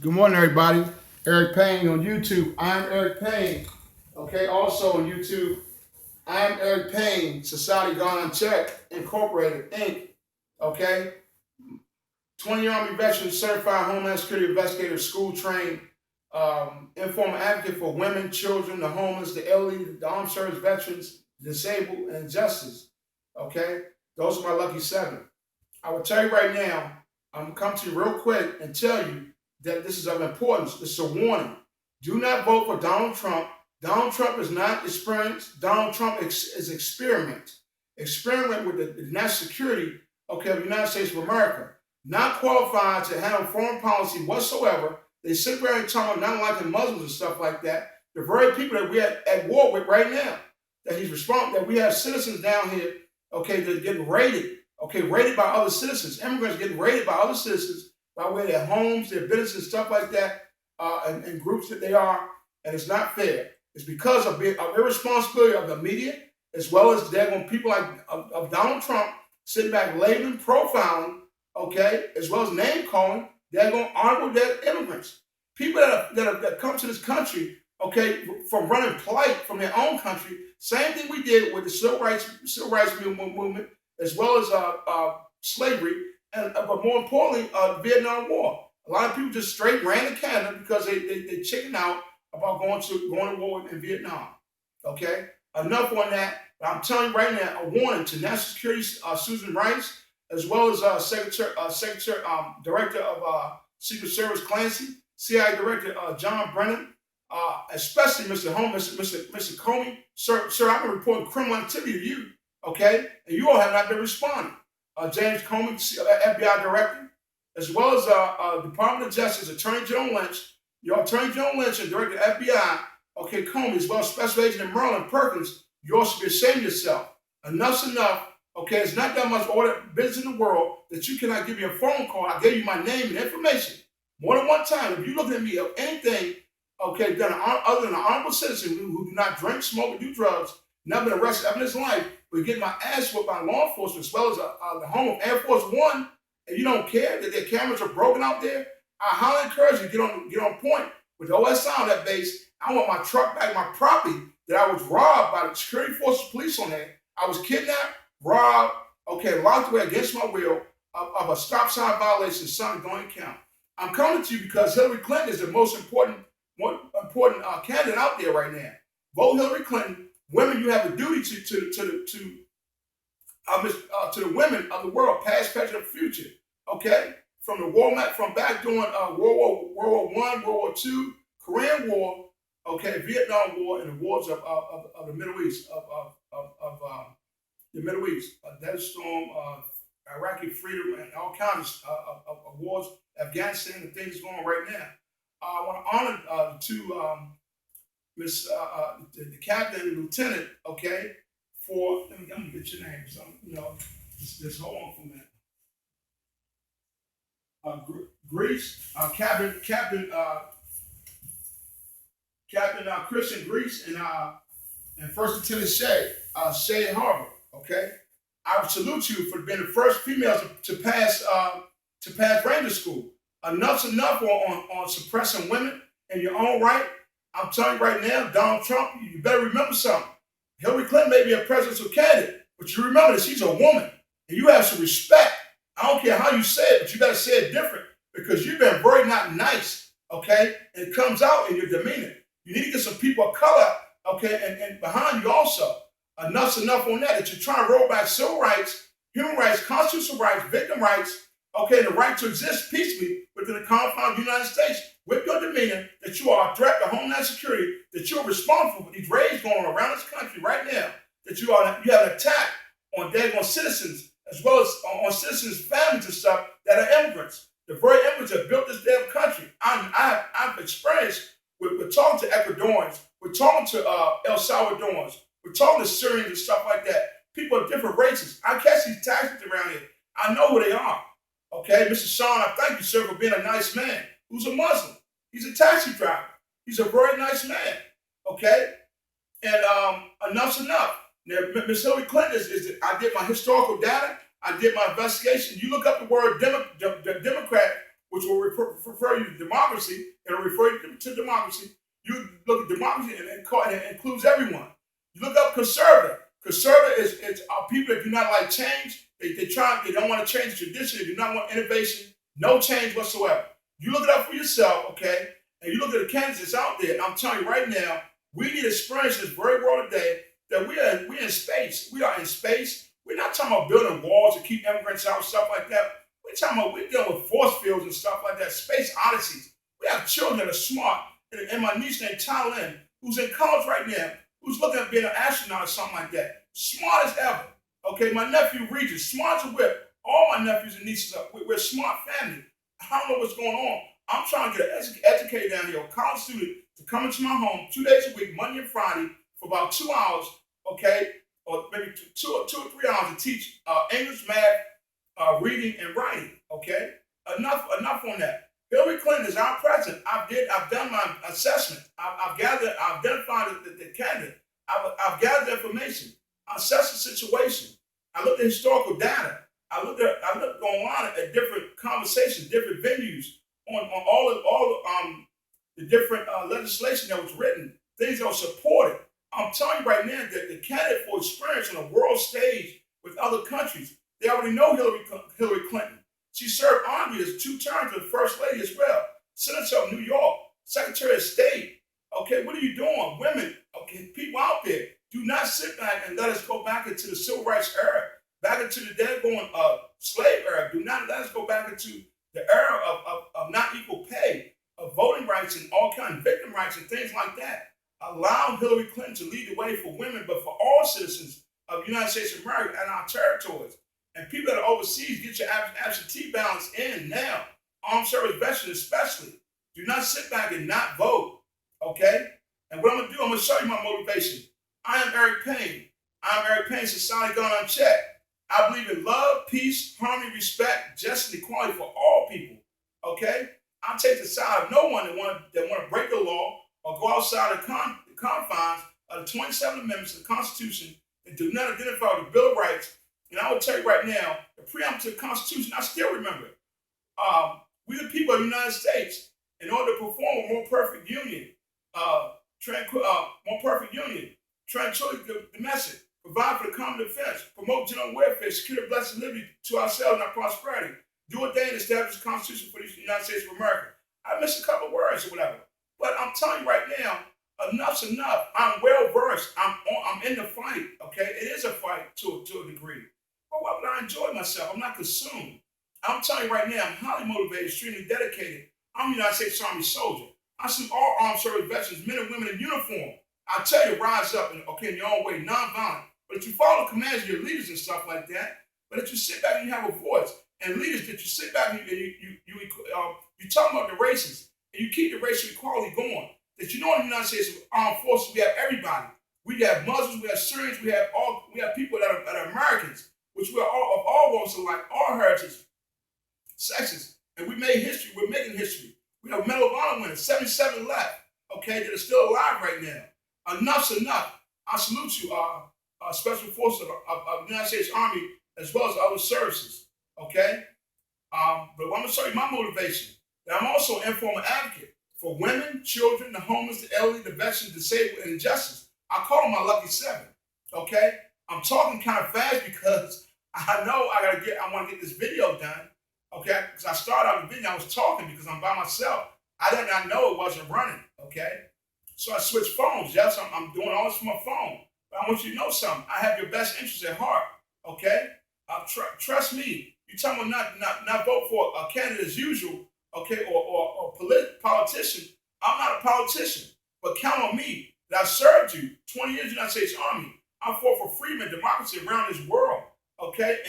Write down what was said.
Good morning, everybody. Eric Payne on YouTube. I'm Eric Payne. Okay, also on YouTube, I'm Eric Payne, Society Gone Unchecked, Incorporated, Inc. Okay, 20 Army veteran, certified Homeland Security investigator, school trained, informal advocate for women, children, the homeless, the elderly, the armed service veterans, disabled, and justice. Okay, those are my lucky seven. I will tell you right now, I'm gonna come to you real quick and tell you that this is of importance. This is a warning. Do not vote for Donald Trump. Donald Trump is not experience. Donald Trump is experiment. Experiment with the national security, of the United States of America. Not qualified to handle foreign policy whatsoever. They sit there and talk about not liking Muslims and stuff like that. The very people that we're at war with right now, that he's responsible, that we have citizens down here, that are getting raided, raided by other citizens. Immigrants getting raided by other citizens by way of their homes, their businesses, stuff like that, and groups that they are, and it's not fair. It's because of irresponsibility of the media, as well as people like of Donald Trump sitting back labeling, profiling, as well as name calling. They're going to argue dead immigrants, people that come to this country, from running plight from their own country. Same thing we did with the civil rights movement, as well as slavery, and but more importantly, the Vietnam War. A lot of people just straight ran to Canada because they chickened out about going to war in Vietnam. Okay, enough on that. But I'm telling you right now, a warning to National Security Susan Rice, as well as Director of Secret Service Clancy, CIA Director John Brennan, especially Mr. Holmes, Mr. Comey. Sir, I've been reporting criminal activity to you, and you all have not been responding. James Comey, FBI Director, as well as Department of Justice Attorney General Lynch, your Attorney General Lynch and Director of FBI, Comey, as well as Special Agent in Maryland Perkins. You all should be ashamed of yourself. Enough's enough. It's not that much order business in the world that you cannot give me a phone call. I gave you my name and information more than one time. If you look at me of anything, done other than an honorable citizen who do not drink, smoke, or do drugs, never been arrested ever in his life, but get my ass whooped by law enforcement, as well as the home of Air Force One, and you don't care that their cameras are broken out there. I highly encourage you to get on point with the OSI on that base. I want my truck back, my property that I was robbed by the security forces, police on there. I was kidnapped, robbed, locked away against my will of a stop sign violation, something don't count. I'm coming to you because Hillary Clinton is the most important candidate out there right now. Vote Hillary Clinton. Women, you have a duty to the women of the world, past, present, and future. From the war mat, from back during World War I, World War II, Korean War, Vietnam War, and the wars of the Middle East, the Middle East, Desert Storm, Iraqi freedom, and all kinds of wars, Afghanistan, and things going on right now. I want to honor Miss the captain and lieutenant, for let me get your name. So just hold on for a minute. Greece, Captain Christian Greece, and First Lieutenant Shay Harbor. I salute you for being the first females to pass Ranger School. Enough's enough on suppressing women in your own right. I'm telling you right now, Donald Trump, you better remember something. Hillary Clinton may be a presidential candidate, but you remember that she's a woman, and you have some respect. I don't care how you say it, but you got to say it different because you've been very not nice, and it comes out in your demeanor. You need to get some people of color, and behind you also. Enough's enough on that you're trying to roll back civil rights, human rights, constitutional rights, victim rights, the right to exist peacefully within the confines of the United States with your demeanor, that you are a threat to Homeland Security, that you're responsible for these raids going on around this country right now, that you have an attack on daggone citizens, as well as on citizens' families and stuff that are immigrants. The very immigrants that built this damn country. I've experienced with talking to Ecuadorians, we're talking to El Salvadorans, we're talking to Syrians and stuff like that. People of different races. I catch these taxis around here. I know who they are. Mr. Sean, I thank you, sir, for being a nice man who's a Muslim. He's a taxi driver. He's a very nice man. And enough's enough. Now, Miss Hillary Clinton I did my historical data. I did my investigation. You look up the word Democrat which will refer you to democracy. It'll refer you to democracy. You look at democracy and it includes everyone. You look up conservative. Conservative is people that do not like change. They don't want to change the tradition. They do not want innovation. No change whatsoever. You look it up for yourself, okay? And you look at the candidates that's out there. And I'm telling you right now, we need to experience this very world today that we're in space. We are in space. We're not talking about building walls to keep immigrants out, stuff like that. We're dealing with force fields and stuff like that, space odysseys. We have children that are smart. And my niece named Tylen, who's in college right now, who's looking at being an astronaut or something like that. Smart as ever. Okay, my nephew Regis, smart as a whip. All my nephews and nieces we're a smart family. I don't know what's going on. I'm trying to get an educator down here, a college student, to come into my home 2 days a week, Monday and Friday, for about 2 hours, okay, or maybe two or 3 hours to teach English, math, reading, and writing. Okay, enough on that. Hillary Clinton is our president. I've done my assessment. I've identified the candidate. I've gathered the information. I assessed the situation. I looked at historical data. I looked online at different conversations, different venues on all the different legislation that was written, things that were supported. I'm telling you right now that the candidate for experience on a world stage with other countries, they already know Hillary Clinton. She served army as 2 terms as First Lady as well. Senator of New York, Secretary of State. Okay, what are you doing? Women, okay, people out there, do not sit back and let us go back into the civil rights era, back into the dead-going slave era. Do not let us go back into the era of not equal pay, of voting rights and all kinds of victim rights and things like that. Allow Hillary Clinton to lead the way for women, but for all citizens of the United States of America and our territories. And people that are overseas, get your absentee balance in now. Armed service veterans especially. Do not sit back and not vote, okay? And what I'm going to do, I'm going to show you my motivation. I am Eric Payne. I'm Eric Payne, Society Gone Unchecked. I believe in love, peace, harmony, respect, justice, and equality for all people, okay? I take the side of no one that want to break the law or go outside the confines of the 27 amendments of the Constitution and do not identify with the Bill of Rights. And I will tell you right now, the preamble to the Constitution, I still remember it. We the people of the United States, in order to perform a more perfect union, tranquility domestic, provide for the common defense, promote general welfare, secure blessed liberty to ourselves and our prosperity, do ordain and establish the Constitution for the United States of America. I missed a couple of words or whatever, but I'm telling you right now, enough's enough. I'm well versed. I'm in the fight. Okay, it is a fight to a degree. But why would I enjoy myself? I'm not consumed. I'm telling you right now, I'm highly motivated, extremely dedicated. I'm a United States Army soldier. I salute all armed service veterans, men and women in uniform. I tell you, rise up in your own way, nonviolent. But if you follow the commands of your leaders and stuff like that, but if you sit back and you have a voice, and leaders that you sit back and you talk about the races, and you keep the racial equality going. That you know in the United States Armed Forces, we have everybody. We have Muslims, we have Syrians, we have people that are Americans, which we are all of all walks of life, all heritage, sexes, and we made history. We're making history. We have Medal of Honor winners, 77 left, okay, that are still alive right now. Enough's enough. I salute you, Special Forces of the United States Army, as well as other services, okay? But I'm going to show you my motivation. That I'm also an informal advocate for women, children, the homeless, the elderly, the veterans, disabled, and injustice. I call them my lucky 7, okay? I'm talking kind of fast because I know I want to get this video done, okay? Because I started out the video, I was talking because I'm by myself. I did not know it wasn't running, okay? So I switched phones. Yes, I'm doing all this from my phone. But I want you to know something. I have your best interests at heart, okay? Trust me. You tell me not vote for a candidate as usual, okay, or politician. I'm not a politician, but count on me that I served you 20 years in the United States Army. I fought for freedom and democracy around this world, okay?